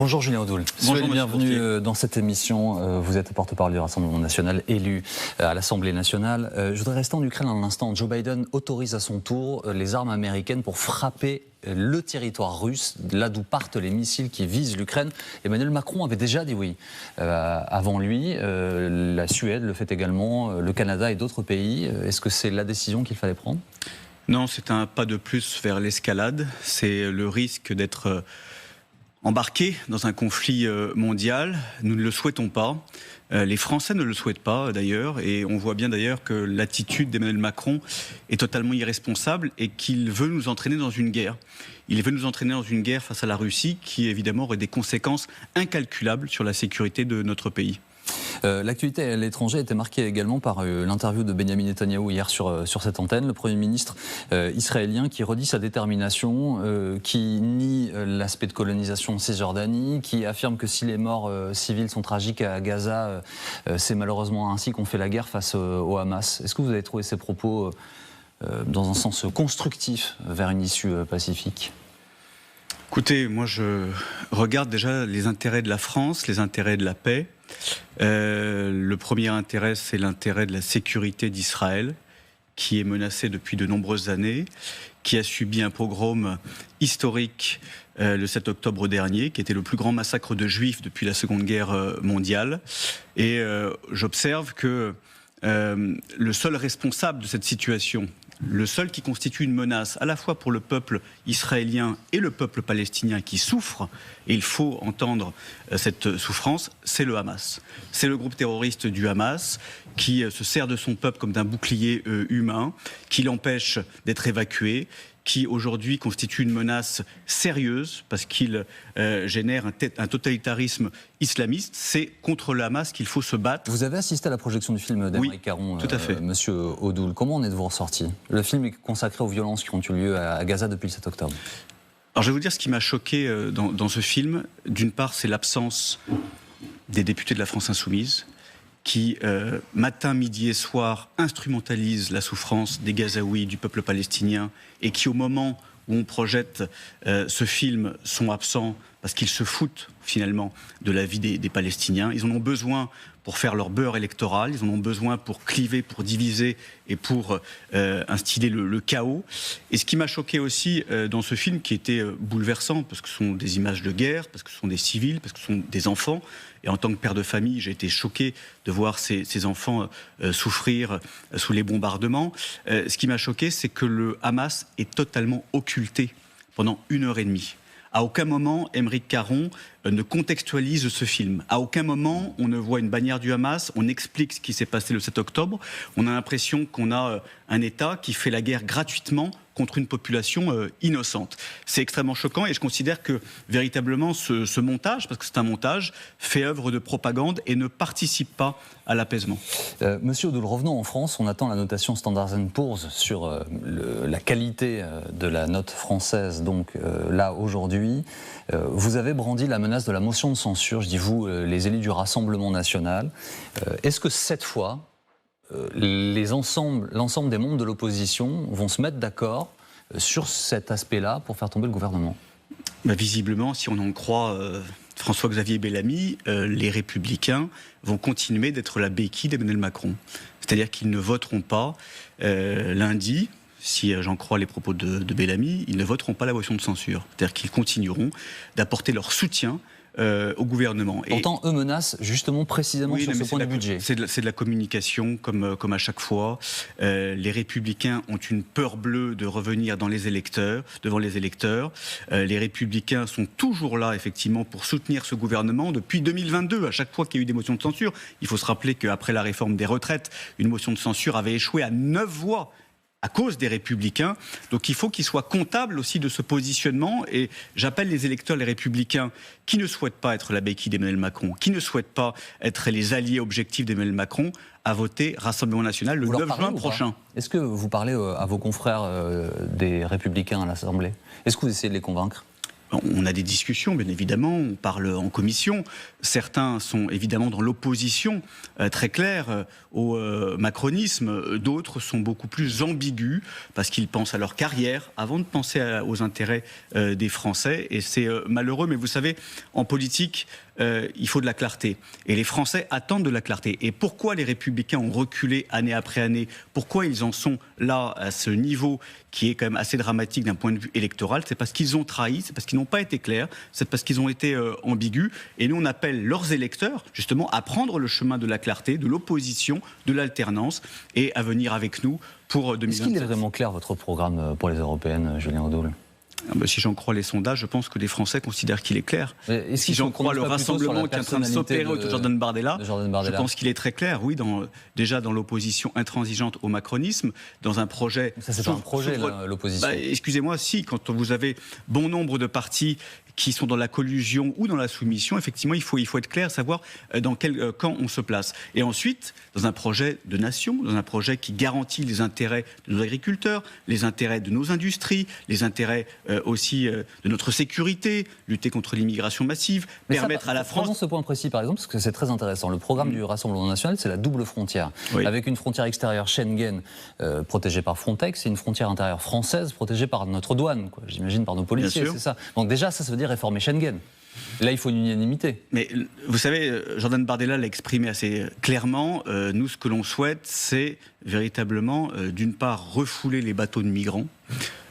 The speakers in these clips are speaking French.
Bonjour Julien Audoul. Bonjour, bienvenue dans cette émission. Vous êtes porte-parole du Rassemblement national, élu à l'Assemblée nationale. Je voudrais rester en Ukraine un instant. Joe Biden autorise à son tour les armes américaines pour frapper le territoire russe, là d'où partent les missiles qui visent l'Ukraine. Emmanuel Macron avait déjà dit oui avant lui. La Suède le fait également, le Canada et d'autres pays. Est-ce que c'est la décision qu'il fallait prendre ? Non, c'est un pas de plus vers l'escalade. C'est le risque d'être embarqué dans un conflit mondial. Nous ne le souhaitons pas. Les Français ne le souhaitent pas d'ailleurs. Et on voit bien d'ailleurs que l'attitude d'Emmanuel Macron est totalement irresponsable et qu'il veut nous entraîner dans une guerre. Il veut nous entraîner dans une guerre face à la Russie qui évidemment aurait des conséquences incalculables sur la sécurité de notre pays. L'actualité à l'étranger était marquée également par l'interview de Benjamin Netanyahou hier sur cette antenne, le Premier ministre israélien qui redit sa détermination, qui nie l'aspect de colonisation en Cisjordanie, qui affirme que si les morts civiles sont tragiques à Gaza, c'est malheureusement ainsi qu'on fait la guerre face au Hamas. Est-ce que vous avez trouvé ces propos dans un sens constructif vers une issue pacifique ? Écoutez, moi je regarde déjà les intérêts de la France, les intérêts de la paix. Le premier intérêt, c'est l'intérêt de la sécurité d'Israël, qui est menacée depuis de nombreuses années, qui a subi un pogrom historique le 7 octobre dernier, qui était le plus grand massacre de Juifs depuis la Seconde Guerre mondiale. Et j'observe que le seul responsable de cette situation, le seul qui constitue une menace à la fois pour le peuple israélien et le peuple palestinien qui souffre, et il faut entendre cette souffrance, c'est le Hamas. C'est le groupe terroriste du Hamas qui se sert de son peuple comme d'un bouclier humain, qui l'empêche d'être évacué, qui aujourd'hui constitue une menace sérieuse parce qu'il génère un totalitarisme islamiste. C'est contre le Hamas qu'il faut se battre. Vous avez assisté à la projection du film d'Aymeric Caron, tout à fait. Monsieur Audoul. Comment en êtes-vous ressorti ? Le film est consacré aux violences qui ont eu lieu à Gaza depuis le 7 octobre. Alors je vais vous dire ce qui m'a choqué dans ce film. D'une part, c'est l'absence des députés de la France Insoumise qui, matin, midi et soir, instrumentalisent la souffrance des Gazaouis, du peuple palestinien, et qui, au moment où on projette ce film, sont absents parce qu'ils se foutent, finalement, de la vie des Palestiniens. Ils en ont besoin pour faire leur beurre électoral, ils en ont besoin pour cliver, pour diviser et pour instiller le chaos. Et ce qui m'a choqué aussi dans ce film, qui était bouleversant, parce que ce sont des images de guerre, parce que ce sont des civils, parce que ce sont des enfants, et en tant que père de famille, j'ai été choqué de voir ces enfants souffrir sous les bombardements. Ce qui m'a choqué, c'est que le Hamas est totalement occulté pendant 1h30. À aucun moment, Aymeric Caron ne contextualise ce film. À aucun moment, on ne voit une bannière du Hamas, on explique ce qui s'est passé le 7 octobre. On a l'impression qu'on a un État qui fait la guerre gratuitement contre une population innocente. C'est extrêmement choquant et je considère que véritablement ce montage, parce que c'est un montage, fait œuvre de propagande et ne participe pas à l'apaisement. Monsieur Audoul, revenons en France. On attend la notation Standard & Poor's sur la qualité de la note française, donc là aujourd'hui. Vous avez brandi la menace de la motion de censure, je dis vous, les élus du Rassemblement national. Est-ce que cette fois, l'ensemble des membres de l'opposition vont se mettre d'accord sur cet aspect-là pour faire tomber le gouvernement ? Visiblement, si on en croit François-Xavier Bellamy, les Républicains vont continuer d'être la béquille d'Emmanuel Macron. C'est-à-dire qu'ils ne voteront pas lundi. Si j'en crois les propos de Bellamy, ils ne voteront pas la motion de censure. C'est-à-dire qu'ils continueront d'apporter leur soutien au gouvernement. Pourtant, eux menacent justement précisément sur ce point du budget. C'est de la communication, comme à chaque fois. Les Républicains ont une peur bleue de revenir devant les électeurs. Les Républicains sont toujours là, effectivement, pour soutenir ce gouvernement depuis 2022. À chaque fois qu'il y a eu des motions de censure, il faut se rappeler qu'après la réforme des retraites, une motion de censure avait échoué à 9 voix. À cause des Républicains. Donc il faut qu'ils soient comptables aussi de ce positionnement et j'appelle les électeurs, les Républicains, qui ne souhaitent pas être la béquille d'Emmanuel Macron, qui ne souhaitent pas être les alliés objectifs d'Emmanuel Macron, à voter Rassemblement National le 9 juin prochain. Est-ce que vous parlez à vos confrères des Républicains à l'Assemblée ? Est-ce que vous essayez de les convaincre ? On a des discussions, bien évidemment, on parle en commission. Certains sont évidemment dans l'opposition très claire au macronisme. D'autres sont beaucoup plus ambigus parce qu'ils pensent à leur carrière avant de penser aux intérêts des Français. Et c'est malheureux, mais vous savez, en politique, il faut de la clarté. Et les Français attendent de la clarté. Et pourquoi les Républicains ont reculé année après année? Pourquoi ils en sont là, à ce niveau qui est quand même assez dramatique d'un point de vue électoral? C'est parce qu'ils ont trahi, c'est parce qu'ils n'ont pas été clairs, c'est parce qu'ils ont été ambigus. Et nous, on appelle leurs électeurs, justement, à prendre le chemin de la clarté, de l'opposition, de l'alternance, et à venir avec nous pour 2027. Est-ce qu'il est vraiment clair, votre programme pour les européennes, Julien Odoul? Si j'en crois les sondages, je pense que les Français considèrent qu'il est clair. Si j'en crois le rassemblement qui est en train de s'opérer autour de Jordan Bardella, je pense qu'il est très clair, oui, déjà dans l'opposition intransigeante au macronisme, dans un projet... Ça, c'est pas un projet, l'opposition. Excusez-moi, si, quand vous avez bon nombre de partis qui sont dans la collusion ou dans la soumission, effectivement, il faut être clair, savoir dans quel camp on se place. Et ensuite, dans un projet de nation, dans un projet qui garantit les intérêts de nos agriculteurs, les intérêts de nos industries, les intérêts aussi de notre sécurité, lutter contre l'immigration massive, permettre à la France... Prenons ce point précis, par exemple, parce que c'est très intéressant. Le programme du Rassemblement national, c'est la double frontière. Oui. Avec une frontière extérieure Schengen protégée par Frontex et une frontière intérieure française protégée par notre douane, j'imagine par nos policiers, c'est ça. Donc déjà, ça veut dire réformer Schengen. Là, il faut une unanimité. Mais vous savez, Jordan Bardella l'a exprimé assez clairement. Nous, ce que l'on souhaite, c'est véritablement, d'une part, refouler les bateaux de migrants,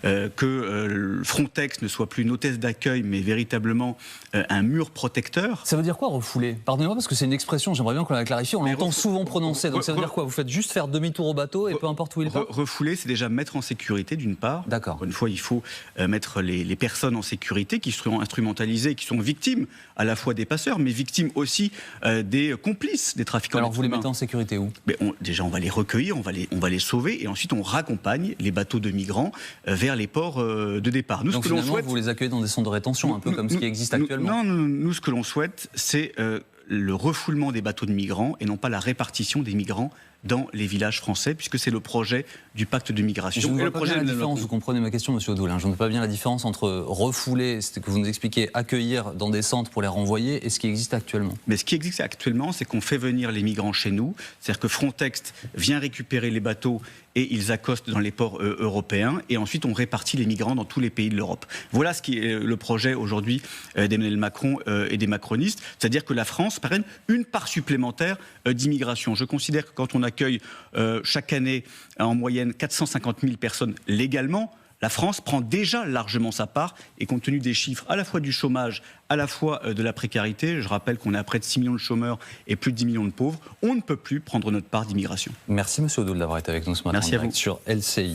que Frontex ne soit plus une hôtesse d'accueil, mais véritablement un mur protecteur. Ça veut dire quoi, refouler? Pardonnez-moi, parce que c'est une expression, j'aimerais bien qu'on la clarifie, on l'entend souvent prononcer. Donc ça veut dire quoi? Vous faites juste faire demi-tour au bateau et peu importe où il part? Refouler, c'est déjà mettre en sécurité, d'une part. D'accord. Encore une fois, il faut mettre les personnes en sécurité qui seront instrumentalisées, qui sont victimes à la fois des passeurs, mais victimes aussi des complices des trafiquants. Alors vous les mettez en sécurité où? Déjà, on va les recueillir, on va les sauver, et ensuite on raccompagne les bateaux de migrants vers les ports de départ. Nous, donc ce que l'on souhaite, vous les accueillez dans des centres de rétention, un peu comme ce qui existe actuellement. Non, nous, ce que l'on souhaite, c'est le refoulement des bateaux de migrants et non pas la répartition des migrants dans les villages français, puisque c'est le projet du pacte de migration. Je ne vois pas bien la différence, vous comprenez ma question, monsieur Odoul, je ne vois pas bien la différence entre refouler, c'est que vous nous expliquez, accueillir dans des centres pour les renvoyer, et ce qui existe actuellement. Mais ce qui existe actuellement, c'est qu'on fait venir les migrants chez nous, c'est-à-dire que Frontex vient récupérer les bateaux et ils accostent dans les ports européens, et ensuite on répartit les migrants dans tous les pays de l'Europe. Voilà ce qui est le projet aujourd'hui d'Emmanuel Macron et des macronistes, c'est-à-dire que la France parraine une part supplémentaire d'immigration. Je considère que quand on accueille chaque année en moyenne 450 000 personnes légalement, la France prend déjà largement sa part, et compte tenu des chiffres à la fois du chômage, à la fois de la précarité, je rappelle qu'on est à près de 6 millions de chômeurs et plus de 10 millions de pauvres, on ne peut plus prendre notre part d'immigration. Merci monsieur Odoul d'avoir été avec nous ce matin. Merci à vous. Sur LCI.